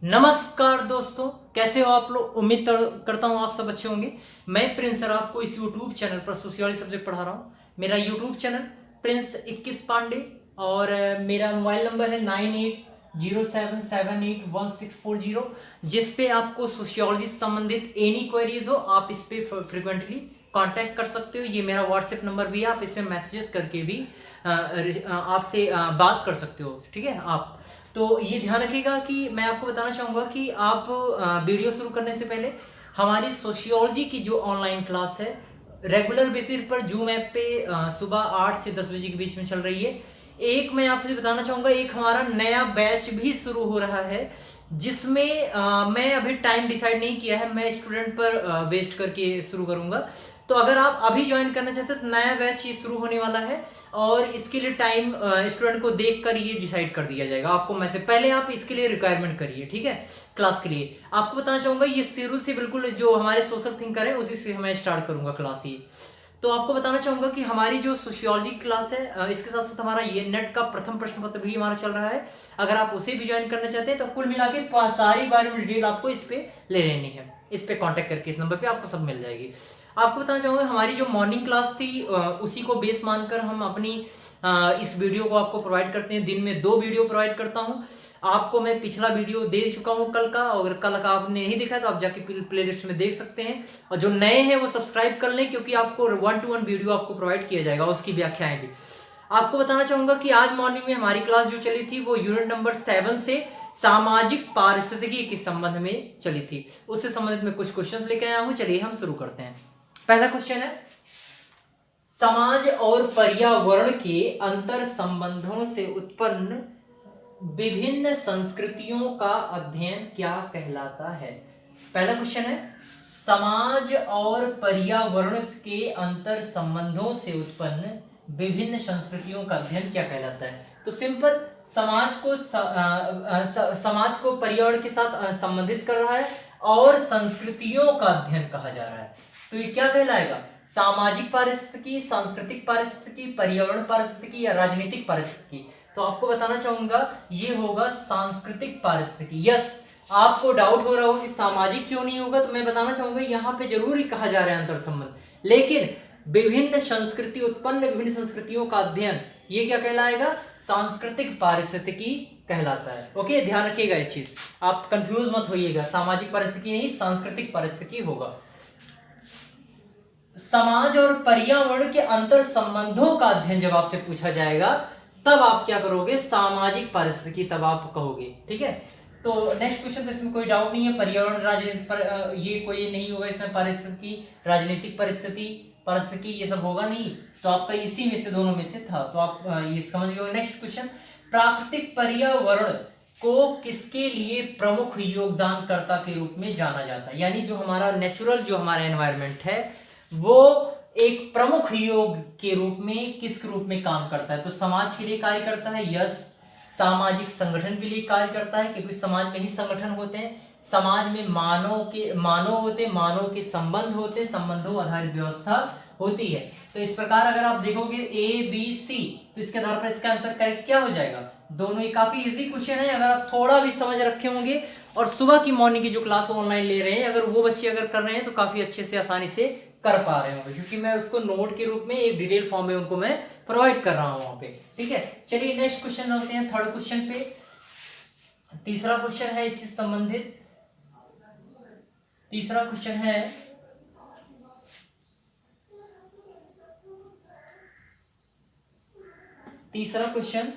नमस्कार दोस्तों, कैसे हो आप लोग। करता हूँ आप सब अच्छे होंगे। मैं प्रिंस सर आपको इस यूट्यूब चैनल पर सोशियोलॉजी सब्जेक्ट पढ़ा रहा हूँ। मेरा यूट्यूब चैनल प्रिंस 21 पांडे और मेरा मोबाइल नंबर है 9807781640, जिस पे आपको सोशियोलॉजी से संबंधित एनी क्वेरीज हो आप इस पे फ्रिक्वेंटली कांटेक्ट कर सकते हो। ये मेरा व्हाट्सएप नंबर भी है, आप इस पे मैसेजेस करके भी आपसे बात कर सकते हो। ठीक है आप तो ये ध्यान रखिएगा कि मैं आपको बताना चाहूँगा कि आप वीडियो शुरू करने से पहले हमारी सोशियोलॉजी की जो ऑनलाइन क्लास है रेगुलर बेसिस पर जूम ऐप पे सुबह 8 से 10 बजे के बीच में चल रही है। एक मैं आपसे बताना चाहूँगा, एक हमारा नया बैच भी शुरू हो रहा है जिसमें मैं अभी टाइम डिसाइड नहीं किया है, मैं स्टूडेंट पर वेस्ट करके शुरू करूँगा। तो अगर आप अभी ज्वाइन करना चाहते हैं तो नया बैच ये शुरू होने वाला है और इसके लिए टाइम स्टूडेंट को देखकर ये डिसाइड कर दिया जाएगा। आपको मैसेज पहले आप इसके लिए रिक्वायरमेंट करिए, ठीक है। क्लास के लिए आपको बताना चाहूंगा ये शुरू से बिल्कुल जो हमारे सोशल थिंकर है उसी से मैं स्टार्ट करूंगा क्लास ये। तो आपको बताना चाहूंगा कि हमारी जो सोशियोलॉजी क्लास है इसके साथ साथ हमारा ये नेट का प्रथम प्रश्न पत्र भी हमारा चल रहा है। अगर आप उसे भी ज्वाइन करना चाहते हैं तो कुल मिला के सारी बारे में डिटेल आपको इस पे ले लेनी है। इस पे कांटेक्ट करके इस नंबर पे आपको सब मिल जाएगी। आपको बताना चाहूंगा हमारी जो मॉर्निंग क्लास थी उसी को बेस मानकर हम अपनी इस वीडियो को आपको प्रोवाइड करते हैं। दिन में 2 वीडियो प्रोवाइड करता हूं आपको। मैं पिछला वीडियो दे चुका हूं कल का, अगर कल का आपने नहीं देखा तो आप जाके प्लेलिस्ट में देख सकते हैं। और जो नए हैं वो सब्सक्राइब कर लें क्योंकि आपको 1-to-1 वीडियो आपको प्रोवाइड किया जाएगा, उसकी व्याख्याएं भी। आपको बताना चाहूंगा कि आज मॉर्निंग में हमारी क्लास जो चली थी वो यूनिट नंबर 7 से सामाजिक पारिस्थितिकी के संबंध में चली थी। उससे संबंधित में कुछ क्वेश्चन लेके आया हूं, चलिए हम शुरू करते हैं। पहला क्वेश्चन है, समाज और पर्यावरण के अंतर संबंधों से उत्पन्न विभिन्न संस्कृतियों का अध्ययन क्या कहलाता है। पहला क्वेश्चन है, समाज और पर्यावरण के अंतर संबंधों से उत्पन्न विभिन्न संस्कृतियों का अध्ययन क्या कहलाता है। तो सिंपल, समाज को पर्यावरण के साथ संबंधित कर रहा है और संस्कृतियों का अध्ययन कहा जा रहा है। तो ये क्या कहलाएगा, सामाजिक पारिस्थितिकी, सांस्कृतिक पारिस्थितिकी, पर्यावरण पारिस्थितिकी या राजनीतिक पारिस्थितिकी। तो आपको बताना चाहूंगा ये होगा सांस्कृतिक पारिस्थितिकी। यस, आपको डाउट हो रहा होगा कि सामाजिक क्यों नहीं होगा, तो मैं बताना चाहूंगा यहाँ पे जरूर ही कहा जा रहा है अंतर संबंध, लेकिन विभिन्न संस्कृति उत्पन्न विभिन्न संस्कृतियों का अध्ययन ये क्या कहलाएगा, सांस्कृतिक पारिस्थितिकी कहलाता है। ओके, ध्यान रखिएगा ये चीज, आप कंफ्यूज मत होइएगा, सामाजिक पारिस्थितिकी नहीं सांस्कृतिक पारिस्थितिकी होगा। समाज और पर्यावरण के अंतर संबंधों का अध्ययन जब आपसे पूछा जाएगा तब आप क्या करोगे, सामाजिक पारिस्थितिकी तब आप कहोगे, ठीक है। तो नेक्स्ट क्वेश्चन, तो इसमें कोई डाउट नहीं है, पर्यावरण राजनीतिक ये कोई नहीं होगा इसमें, पारिस्थितिकी राजनीतिक पारिस्थितिकी ये सब होगा नहीं। तो आपका इसी में से दोनों में से था, तो आप ये समझ गए। नेक्स्ट क्वेश्चन, प्राकृतिक पर्यावरण को किसके लिए प्रमुख योगदानकर्ता के रूप में जाना जाता है। यानी जो हमारा नेचुरल जो हमारा एनवायरनमेंट है वो एक प्रमुख योग के रूप में किस रूप में काम करता है। तो समाज के लिए कार्य करता है, यस। सामाजिक संगठन के लिए कार्य करता है क्योंकि समाज में ही संगठन होते हैं, समाज में मानव होते हैं, मानव के संबंध होते हैं, संबंधों आधारित व्यवस्था होती है। तो इस प्रकार अगर आप देखोगे ABC, तो इसके आधार पर इसका आंसर करेक्ट क्या हो जाएगा, दोनों। ही काफी इजी क्वेश्चन है, अगर आप थोड़ा भी समझ रखे होंगे और सुबह की मॉर्निंग की जो क्लास ऑनलाइन ले रहे हैं अगर वो बच्चे अगर कर रहे हैं तो काफी अच्छे से आसानी से कर पा रहे होंगे, क्योंकि मैं उसको नोट के रूप में एक डिटेल फॉर्म में उनको मैं प्रोवाइड कर रहा हूं वहां पे, ठीक है। चलिए नेक्स्ट क्वेश्चन डालते हैं, थर्ड क्वेश्चन पे। तीसरा क्वेश्चन है इससे संबंधित, तीसरा क्वेश्चन है, तीसरा question,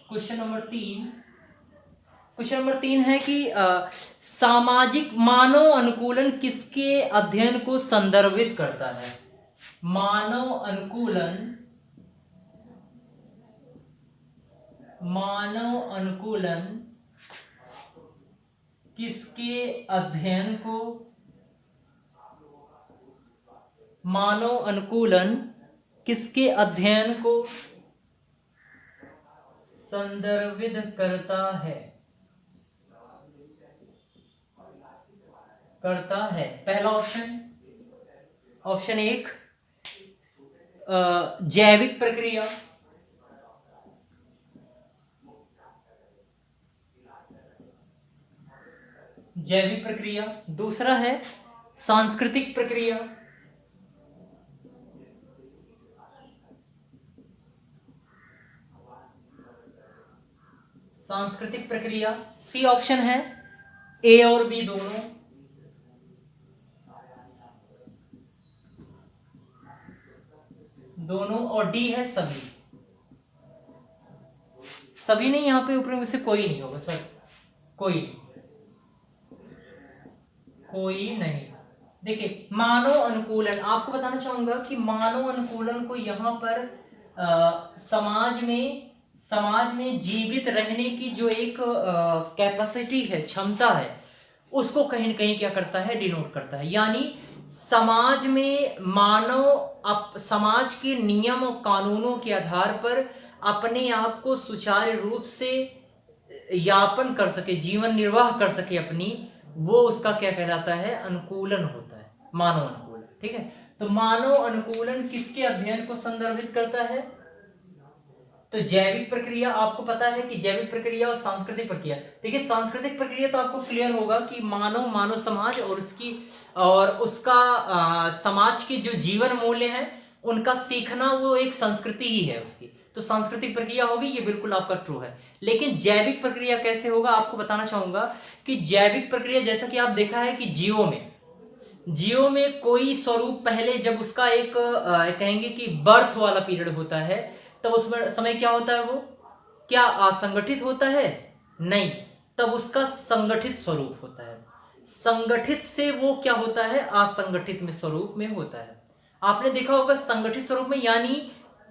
question number 3। Question number 3 है कि सामाजिक मानव अनुकूलन किसके अध्ययन को संदर्भित करता है। मानव अनुकूलन, मानव अनुकूलन किसके अध्ययन को, मानव अनुकूलन किसके अध्ययन को संदर्भित करता है, करता है। पहला ऑप्शन, ऑप्शन 1 जैविक प्रक्रिया, जैविक प्रक्रिया। दूसरा है सांस्कृतिक प्रक्रिया। सांस्कृतिक प्रक्रिया सी ऑप्शन है, ए और बी दोनों। दोनों और डी है सभी। सभी नहीं, यहां पे ऊपर में से कोई नहीं होगा सर, कोई नहीं। देखिए मानव अनुकूलन, आपको बताना चाहूंगा कि मानव अनुकूलन को यहाँ पर समाज में जीवित रहने की जो एक कैपेसिटी है, क्षमता है, उसको कहीं न कहीं क्या करता है, डिनोट करता है। यानी समाज में मानव समाज के नियम और कानूनों के आधार पर अपने आप को सुचारू रूप से यापन कर सके, जीवन निर्वाह कर सके अपनी, वो उसका क्या कहलाता है, अनुकूलन होता है, मानव अनुकूलन। ठीक है, तो मानव अनुकूलन किसके अध्ययन को संदर्भित करता है? तो जैविक प्रक्रिया, आपको पता है कि जैविक प्रक्रिया और सांस्कृतिक प्रक्रिया। देखिए सांस्कृतिक प्रक्रिया तो आपको क्लियर होगा कि मानव समाज और उसका समाज के जो जीवन मूल्य हैं उनका सीखना, वो एक संस्कृति ही है उसकी, तो सांस्कृतिक प्रक्रिया होगी, ये बिल्कुल आपका ट्रू है। लेकिन जैविक प्रक्रिया कैसे होगा, आपको बताना चाहूंगा कि जैविक प्रक्रिया जैसा कि आप देखा है कि जीवों में कोई स्वरूप पहले, जब उसका एक कहेंगे कि बर्थ वाला पीरियड होता है, तब उस समय क्या होता है, वो क्या असंगठित होता है? नहीं, तब उसका संगठित स्वरूप होता है। संगठित से वो क्या होता है, असंगठित में स्वरूप में होता है। आपने देखा होगा संगठित स्वरूप में, यानी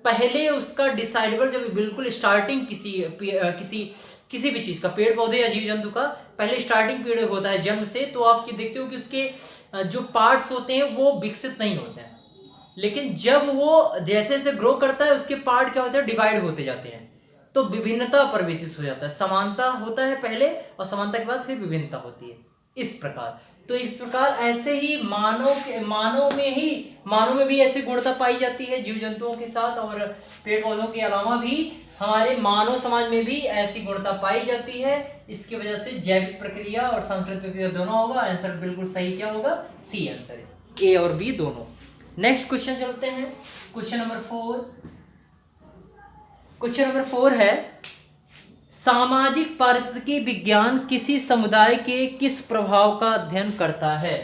पहले उसका डिसाइडेबल, जब बिल्कुल स्टार्टिंग किसी भी चीज का, पेड़ पौधे या जीव जंतु का पहले स्टार्टिंग पीरियड होता है जन्म से, तो आप देखते हो कि उसके जो पार्ट्स होते हैं वो विकसित नहीं होते हैं। लेकिन जब वो जैसे जैसे ग्रो करता है, उसके पार्ट क्या होते हैं, डिवाइड होते जाते हैं, तो विभिन्नता प्रवेशित हो जाता है। समानता होता है पहले, और समानता के बाद फिर विभिन्नता होती है, इस प्रकार। तो इस प्रकार ऐसे ही मानव में भी ऐसी गुणता पाई जाती है जीव जंतुओं के साथ, और पेड़ पौधों के अलावा भी हमारे मानव समाज में भी ऐसी गुणता पाई जाती है। इसकी वजह से जैविक प्रक्रिया और सांस्कृतिक प्रक्रिया दोनों होगा। आंसर बिल्कुल सही क्या होगा, सी आंसर, ए और बी दोनों। नेक्स्ट क्वेश्चन चलते हैं, क्वेश्चन नंबर 4 है, सामाजिक पारिस्थितिकी विज्ञान किसी समुदाय के किस प्रभाव का अध्ययन करता है?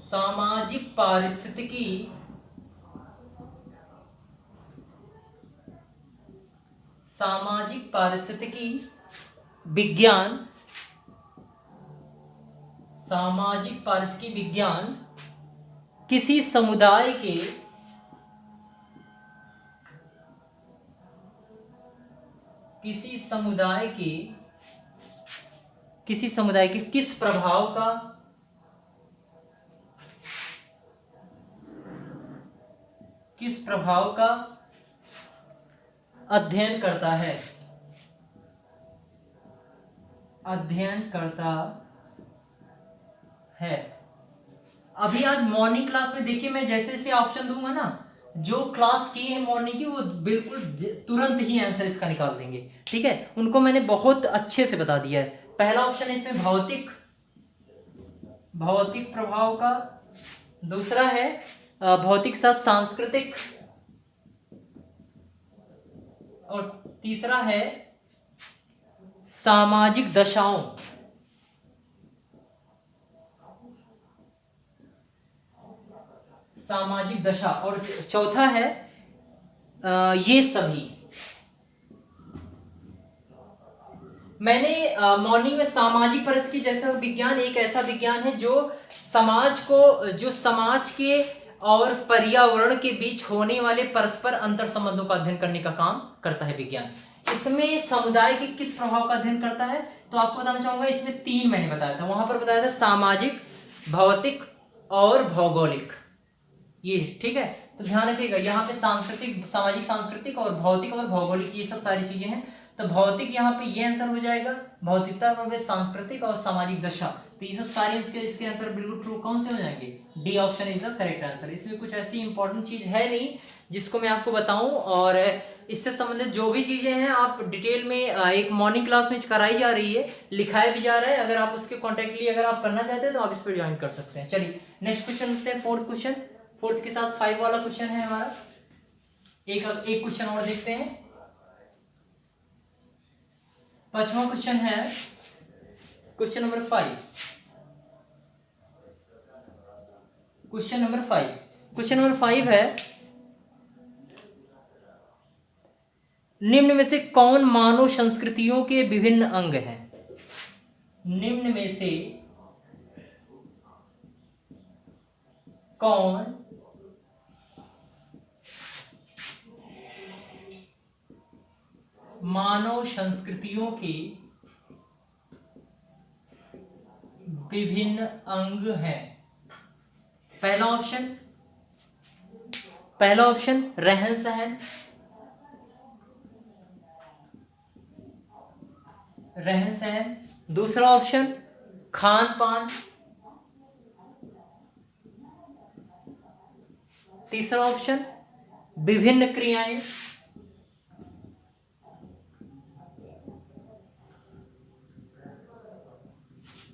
सामाजिक पारिस्थितिकी विज्ञान, सामाजिक पारिस्थितिकी विज्ञान किसी समुदाय के किस प्रभाव का अध्ययन करता है। अभी आज मॉर्निंग क्लास में देखिए, मैं जैसे जैसे ऑप्शन दूंगा ना, जो क्लास की है मॉर्निंग की, वो बिल्कुल तुरंत ही आंसर इसका निकाल देंगे। ठीक है, उनको मैंने बहुत अच्छे से बता दिया है। पहला ऑप्शन है इसमें भौतिक प्रभाव का, दूसरा है भौतिक साथ सांस्कृतिक, और तीसरा है सामाजिक दशाओं। सामाजिक दशा, और चौथा है ये सभी। मैंने मॉर्निंग में सामाजिक परिस्थिति जैसा विज्ञान एक ऐसा विज्ञान है जो समाज के और पर्यावरण के बीच होने वाले परस्पर अंतर संबंधों का अध्ययन करने का काम करता है विज्ञान। इसमें समुदाय के किस प्रभाव का अध्ययन करता है, तो आपको बताना चाहूंगा, इसमें 3 मैंने बताया था, वहां पर बताया था सामाजिक, भौतिक और भौगोलिक, ये ठीक है। तो ध्यान रखिएगा, यहाँ पे सांस्कृतिक, सामाजिक, सांस्कृतिक और भौतिक और भौगोलिक, ये सब सारी चीजें हैं। तो भौतिक यहाँ पे ये आंसर हो जाएगा, भौतिकता, सांस्कृतिक और सामाजिक दशा, तो ये सब सारे इसके आंसर बिल्कुल ट्रू कौन से हो जाएंगे, D option is the correct answer. इसमें कुछ ऐसी इंपॉर्टेंट चीज है नहीं जिसको मैं आपको बताऊं, और इससे संबंधित जो भी चीजें हैं आप डिटेल में एक मॉर्निंग क्लास में कराई जा रही है, लिखाया भी जा रहा है। अगर आप उसके कॉन्टेक्टली अगर आप करना चाहते हैं तो आप इस पर ज्वाइन कर सकते हैं। चलिए नेक्स्ट क्वेश्चन लिखते हैं, फोर्थ क्वेश्चन। फोर्थ के साथ 5 वाला क्वेश्चन है हमारा। एक क्वेश्चन और देखते हैं। 5वां क्वेश्चन है क्वेश्चन नंबर 5। क्वेश्चन नंबर 5 है, निम्न में से कौन मानव संस्कृतियों के विभिन्न अंग हैं? निम्न में से कौन मानव संस्कृतियों के विभिन्न अंग हैं? पहला ऑप्शन रहन सहन। दूसरा ऑप्शन खान पान। तीसरा ऑप्शन विभिन्न क्रियाएं।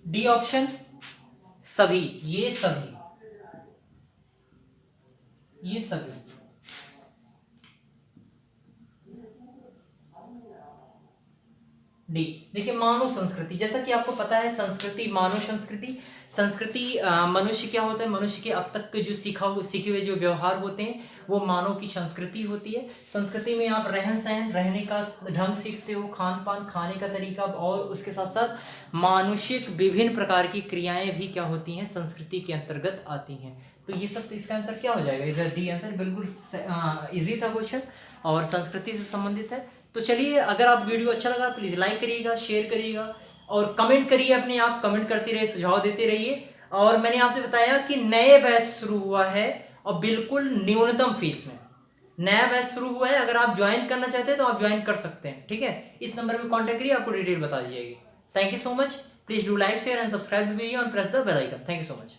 डी ऑप्शन सभी। ये सभी डी। देखिए मानव संस्कृति, जैसा कि आपको पता है संस्कृति, मानव संस्कृति मनुष्य क्या होता है, मनुष्य के अब तक के जो सीखे हुए जो व्यवहार होते हैं वो मानव की संस्कृति होती है। संस्कृति में आप रहन सहन, रहने का ढंग सीखते हो, खान पान, खाने का तरीका, और उसके साथ साथ मानुषिक विभिन्न प्रकार की क्रियाएं भी क्या होती हैं, संस्कृति के अंतर्गत आती हैं। तो ये सबसे इसका आंसर क्या हो जाएगा? इधर डी आंसर। बिल्कुल इजी था क्वेश्चन और संस्कृति से संबंधित है। तो चलिए, अगर आप वीडियो अच्छा लगा प्लीज़ लाइक करिएगा, शेयर करिएगा और कमेंट करिए। अपने आप कमेंट करते रहिए, सुझाव देते रहिए। और मैंने आपसे बताया कि नए बैच शुरू हुआ है और बिल्कुल न्यूनतम फीस में नया बैच शुरू हुआ है। अगर आप ज्वाइन करना चाहते हैं तो आप ज्वाइन कर सकते हैं, ठीक है। इस नंबर पर कॉन्टैक्ट करिए, आपको डिटेल बता दी जाएगी। Thank you so much. Please do like, share and subscribe the video and press the bell icon. Thank you so much.